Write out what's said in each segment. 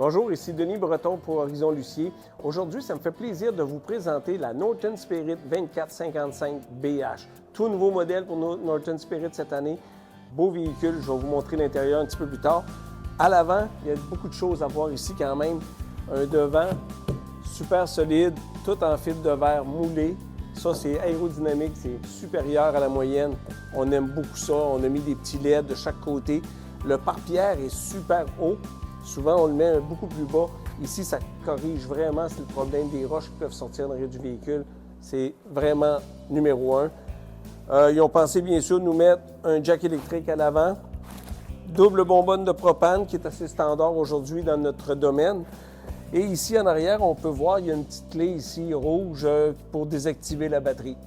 Bonjour, ici Denis Breton pour Horizon Lucier. Aujourd'hui, ça me fait plaisir de vous présenter la Norton Spirit 2455 BH. Tout nouveau modèle pour Norton Spirit cette année. Beau véhicule, je vais vous montrer l'intérieur un petit peu plus tard. À l'avant, il y a beaucoup de choses à voir ici quand même. Un devant super solide, tout en fibre de verre moulé. Ça, c'est aérodynamique, c'est supérieur à la moyenne. On aime beaucoup ça. On a mis des petits LED de chaque côté. Le pare-pierre est super haut. Souvent, on le met beaucoup plus bas. Ici, ça corrige vraiment le problème des roches qui peuvent sortir dans l'arrière du véhicule. C'est vraiment numéro un. Ils ont pensé, bien sûr, nous mettre un jack électrique à l'avant. Double bonbonne de propane qui est assez standard aujourd'hui dans notre domaine. Et ici, en arrière, on peut voir, il y a une petite clé ici rouge pour désactiver la batterie.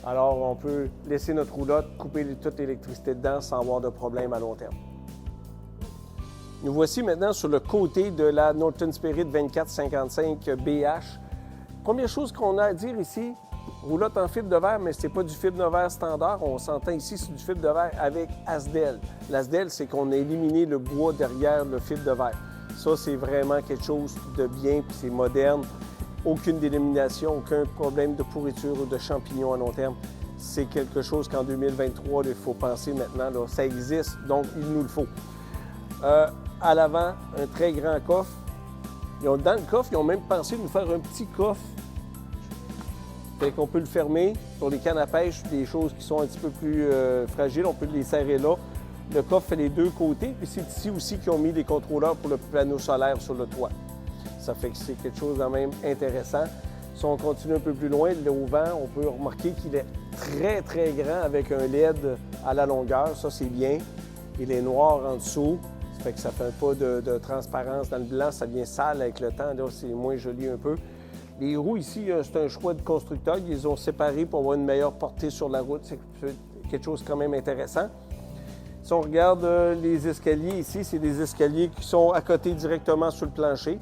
Alors, on peut laisser notre roulotte, couper toute l'électricité dedans sans avoir de problème à long terme. Nous voici maintenant sur le côté de la Norton Spirit 2455 BH. Première chose qu'on a à dire ici, roulotte en fibre de verre, mais ce n'est pas du fibre de verre standard. On s'entend ici, c'est du fibre de verre avec Asdel. L'Asdel, c'est qu'on a éliminé le bois derrière le fibre de verre. Ça, c'est vraiment quelque chose de bien, puis c'est moderne. Aucune délamination, aucun problème de pourriture ou de champignons à long terme. C'est quelque chose qu'en 2023, il faut penser maintenant. Là, ça existe, donc il nous le faut. À l'avant, un très grand coffre. Dans le coffre, ils ont même pensé de nous faire un petit coffre. Fait qu'on peut le fermer pour les cannes à pêche, des choses qui sont un petit peu plus fragiles. On peut les serrer là. Le coffre fait les deux côtés. Puis c'est ici aussi qu'ils ont mis des contrôleurs pour le panneau solaire sur le toit. Ça fait que c'est quelque chose quand même intéressant. Si on continue un peu plus loin, au vent, on peut remarquer qu'il est très, très grand avec un LED à la longueur. Ça, c'est bien. Il est noir en dessous. Ça fait que ça ne fait pas de transparence dans le blanc. Ça devient sale avec le temps. Là, c'est moins joli un peu. Les roues ici, c'est un choix de constructeur. Ils les ont séparées pour avoir une meilleure portée sur la route. C'est quelque chose quand même intéressant. Si on regarde les escaliers ici, c'est des escaliers qui sont à côté directement sur le plancher.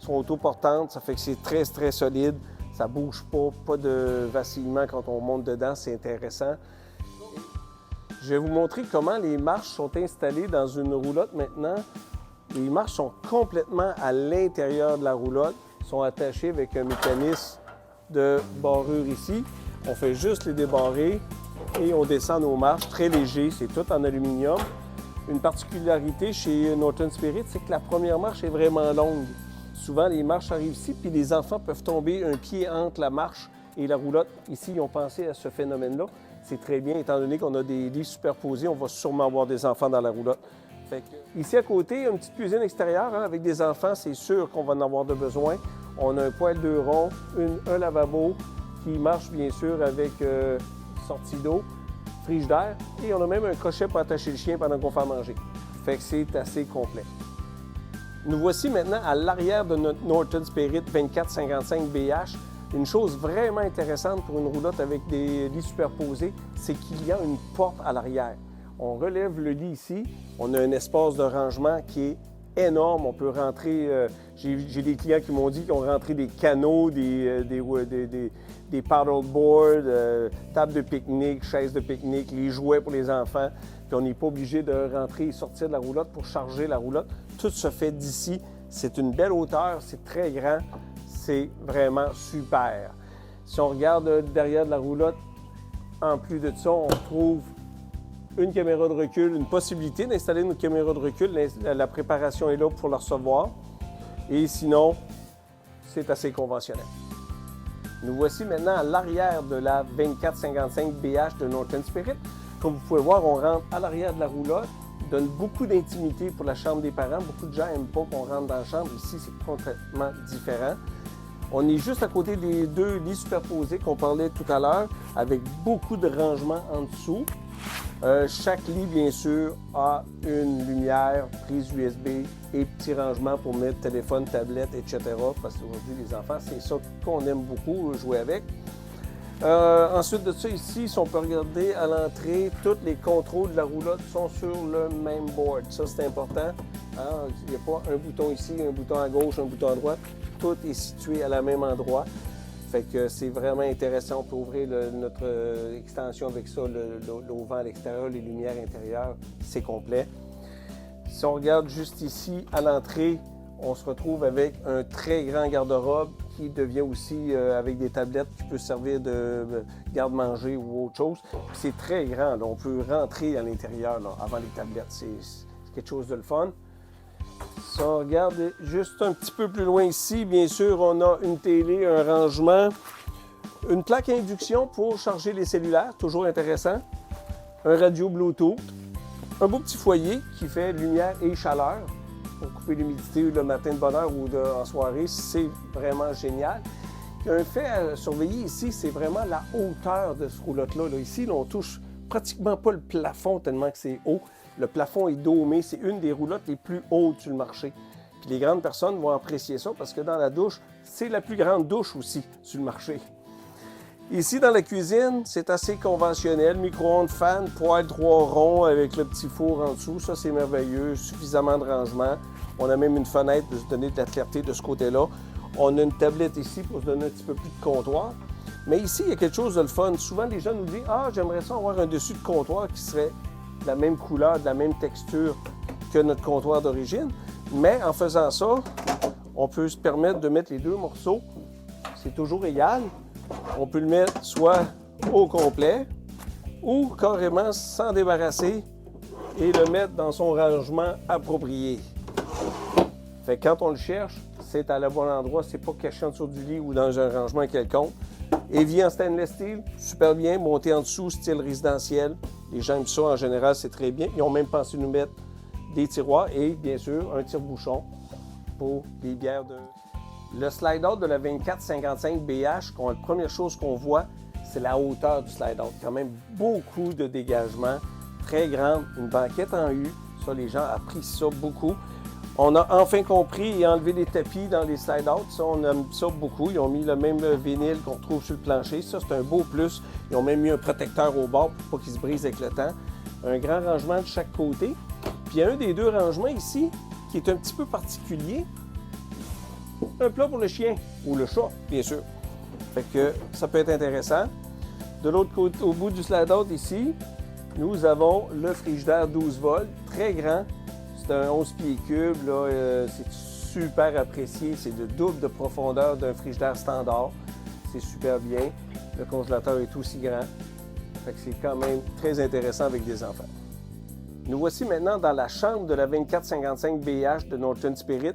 Ils sont autoportantes. Ça fait que c'est très, très solide. Ça ne bouge pas de vacillement quand on monte dedans. C'est intéressant. Je vais vous montrer comment les marches sont installées dans une roulotte maintenant. Les marches sont complètement à l'intérieur de la roulotte. Elles sont attachées avec un mécanisme de barrure ici. On fait juste les débarrer et on descend nos marches. Très léger, c'est tout en aluminium. Une particularité chez Norton Spirit, c'est que la première marche est vraiment longue. Souvent, les marches arrivent ici, puis les enfants peuvent tomber un pied entre la marche et la roulotte. Ici, ils ont pensé à ce phénomène-là. C'est très bien, étant donné qu'on a des lits superposés, on va sûrement avoir des enfants dans la roulotte. Ici à côté, une petite cuisine extérieure avec des enfants, c'est sûr qu'on va en avoir de besoin. On a un poêle 2 ronds, un lavabo qui marche bien sûr avec sortie d'eau, frigidaire, et on a même un crochet pour attacher le chien pendant qu'on fait à manger. Fait que c'est assez complet. Nous voici maintenant à l'arrière de notre Norton Spirit 2455 BH. Une chose vraiment intéressante pour une roulotte avec des lits superposés, c'est qu'il y a une porte à l'arrière. On relève le lit ici, on a un espace de rangement qui est énorme. On peut rentrer, j'ai des clients qui m'ont dit qu'ils ont rentré des canots, des paddleboards, tables de pique-nique, chaises de pique-nique, les jouets pour les enfants. Puis on n'est pas obligé de rentrer et sortir de la roulotte pour charger la roulotte. Tout se fait d'ici. C'est une belle hauteur, c'est très grand. C'est vraiment super. Si on regarde derrière de la roulotte, en plus de ça, on trouve une caméra de recul, une possibilité d'installer une caméra de recul. La préparation est là pour la recevoir. Et sinon, c'est assez conventionnel. Nous voici maintenant à l'arrière de la 2455 BH de Norton Spirit. Comme vous pouvez voir, on rentre à l'arrière de la roulotte. Donne beaucoup d'intimité pour la chambre des parents. Beaucoup de gens n'aiment pas qu'on rentre dans la chambre. Ici, c'est complètement différent. On est juste à côté des deux lits superposés qu'on parlait tout à l'heure, avec beaucoup de rangements en dessous. Chaque lit, bien sûr, a une lumière, prise USB et petit rangement pour mettre téléphone, tablette, etc. Parce qu'aujourd'hui, les enfants, c'est ça qu'on aime beaucoup, jouer avec. Ensuite de ça, ici, si on peut regarder à l'entrée, tous les contrôles de la roulotte sont sur le même board. Ça, c'est important. Hein? Il n'y a pas un bouton ici, un bouton à gauche, un bouton à droite. Tout est situé à la même endroit. Fait que c'est vraiment intéressant. On peut ouvrir notre extension avec ça, l'auvent à l'extérieur, les lumières intérieures, c'est complet. Si on regarde juste ici, à l'entrée, on se retrouve avec un très grand garde-robe qui devient aussi avec des tablettes qui peut servir de garde-manger ou autre chose. C'est très grand, là. On peut rentrer à l'intérieur avant les tablettes. C'est quelque chose de le fun. Si on regarde juste un petit peu plus loin ici, bien sûr, on a une télé, un rangement, une plaque à induction pour charger les cellulaires, toujours intéressant, un radio Bluetooth, un beau petit foyer qui fait lumière et chaleur pour couper l'humidité le matin de bonne heure ou en soirée, c'est vraiment génial. Un fait à surveiller ici, c'est vraiment la hauteur de ce roulotte-là. Ici, là, on touche pratiquement pas le plafond tellement que c'est haut. Le plafond est domé, c'est une des roulottes les plus hautes sur le marché. Puis les grandes personnes vont apprécier ça parce que dans la douche, c'est la plus grande douche aussi sur le marché. Ici, dans la cuisine, c'est assez conventionnel. Micro-ondes, fan, poêle 3 ronds avec le petit four en dessous. Ça, c'est merveilleux. Suffisamment de rangement. On a même une fenêtre pour se donner de la clarté de ce côté-là. On a une tablette ici pour se donner un petit peu plus de comptoir. Mais ici, il y a quelque chose de le fun. Souvent, les gens nous disent « Ah, j'aimerais ça avoir un dessus de comptoir qui serait de la même couleur, de la même texture que notre comptoir d'origine. » Mais en faisant ça, on peut se permettre de mettre les deux morceaux. C'est toujours égal. On peut le mettre soit au complet ou carrément s'en débarrasser et le mettre dans son rangement approprié. Fait que quand on le cherche, c'est à le bon endroit, c'est pas caché en dessous du lit ou dans un rangement quelconque. Évier en stainless steel, super bien, monté en dessous, style résidentiel. Les gens aiment ça en général, c'est très bien. Ils ont même pensé nous mettre des tiroirs et bien sûr un tire-bouchon pour les bières de... Le slide-out de la 2455 BH, la première chose qu'on voit, c'est la hauteur du slide-out. Quand même beaucoup de dégagement, très grande, une banquette en U. Ça, les gens apprécient ça beaucoup. On a enfin compris et enlevé les tapis dans les slide-out. Ça, on aime ça beaucoup. Ils ont mis le même vinyle qu'on retrouve sur le plancher. Ça, c'est un beau plus. Ils ont même mis un protecteur au bord pour pas qu'il se brise avec le temps. Un grand rangement de chaque côté. Puis il y a un des deux rangements ici qui est un petit peu particulier. Un plat pour le chien ou le chat, bien sûr. Fait que ça peut être intéressant. De l'autre côté, au bout du slide-out ici, nous avons le frigidaire 12 volts, très grand. C'est un 11 pieds cubes, c'est super apprécié. C'est de double de profondeur d'un frigidaire standard. C'est super bien. Le congélateur est aussi grand. Fait que c'est quand même très intéressant avec des enfants. Nous voici maintenant dans la chambre de la 2455 BH de Norton Spirit.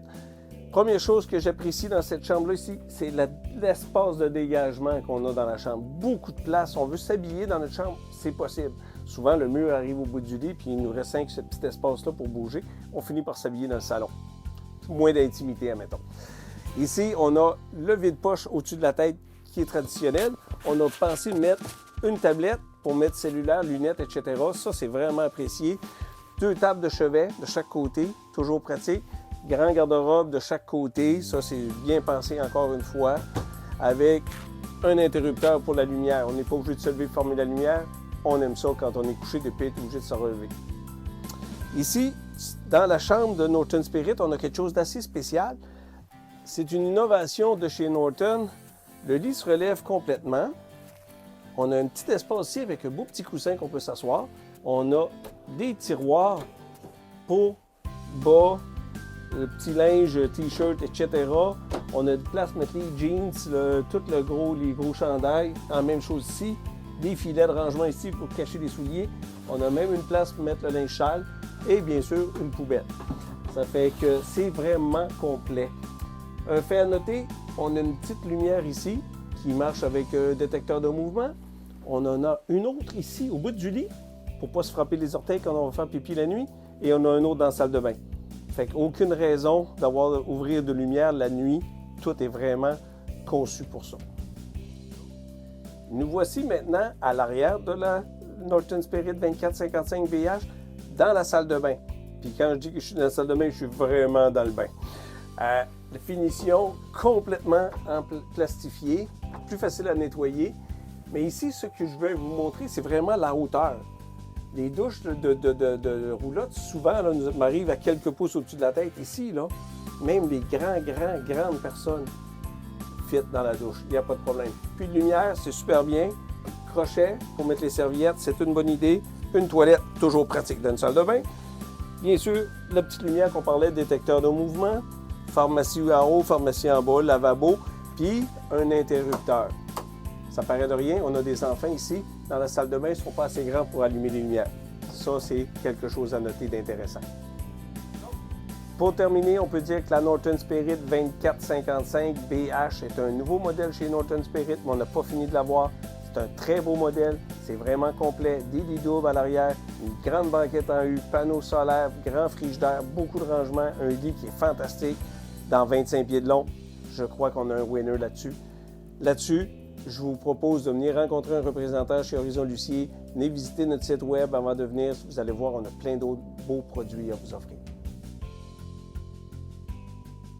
Première chose que j'apprécie dans cette chambre-là ici, c'est l'espace de dégagement qu'on a dans la chambre. Beaucoup de place. On veut s'habiller dans notre chambre, c'est possible. Souvent, le mur arrive au bout du lit, puis il nous reste ce petit espace-là pour bouger. On finit par s'habiller dans le salon. Moins d'intimité, admettons. Ici, on a le vide-poche au-dessus de la tête qui est traditionnel. On a pensé mettre une tablette pour mettre cellulaire, lunettes, etc. Ça, c'est vraiment apprécié. 2 tables de chevet de chaque côté, toujours pratique. Grand garde-robe de chaque côté, ça c'est bien pensé encore une fois, avec un interrupteur pour la lumière. On n'est pas obligé de se lever pour former la lumière. On aime ça quand on est couché depuis être obligé de se relever. Ici, dans la chambre de Norton Spirit, on a quelque chose d'assez spécial. C'est une innovation de chez Norton. Le lit se relève complètement. On a un petit espace ici avec un beau petit coussin qu'on peut s'asseoir. On a des tiroirs pour bas, le petit linge, t-shirt, etc. On a de place pour mettre les jeans, les gros chandails. En même chose ici. Des filets de rangement ici pour cacher les souliers. On a même une place pour mettre le linge sale. Et bien sûr, une poubelle. Ça fait que c'est vraiment complet. Un fait à noter, on a une petite lumière ici qui marche avec un détecteur de mouvement. On en a une autre ici au bout du lit pour ne pas se frapper les orteils quand on va faire pipi la nuit. Et on a un autre dans la salle de bain. Fait qu'aucune raison d'ouvrir de lumière la nuit. Tout est vraiment conçu pour ça. Nous voici maintenant à l'arrière de la Norton Spirit 2455 BH dans la salle de bain. Puis quand je dis que je suis dans la salle de bain, je suis vraiment dans le bain. La finition complètement plastifiée, plus facile à nettoyer. Mais ici, ce que je vais vous montrer, c'est vraiment la hauteur. Les douches de roulotte, souvent, là, nous m'arrivent à quelques pouces au-dessus de la tête. Ici, là, même les grandes personnes fit dans la douche. Il n'y a pas de problème. Puis de lumière, c'est super bien. Crochet pour mettre les serviettes, c'est une bonne idée. Une toilette, toujours pratique dans une salle de bain. Bien sûr, la petite lumière qu'on parlait, détecteur de mouvement. pharmacie en haut, pharmacie en bas, lavabo, puis un interrupteur. Ça paraît de rien, on a des enfants ici. Dans la salle de bain, ils ne sont pas assez grands pour allumer les lumières. Ça, c'est quelque chose à noter d'intéressant. Pour terminer, on peut dire que la Norton Spirit 2455 BH est un nouveau modèle chez Norton Spirit, mais on n'a pas fini de l'avoir. C'est un très beau modèle, c'est vraiment complet, des lits doubles à l'arrière, une grande banquette en U, panneaux solaires, grand frigidaire, beaucoup de rangements, un lit qui est fantastique, dans 25 pieds de long. Je crois qu'on a un winner là-dessus. Là-dessus, je vous propose de venir rencontrer un représentant chez Horizon Lucier. Venez visiter notre site web avant de venir. Vous allez voir, on a plein d'autres beaux produits à vous offrir.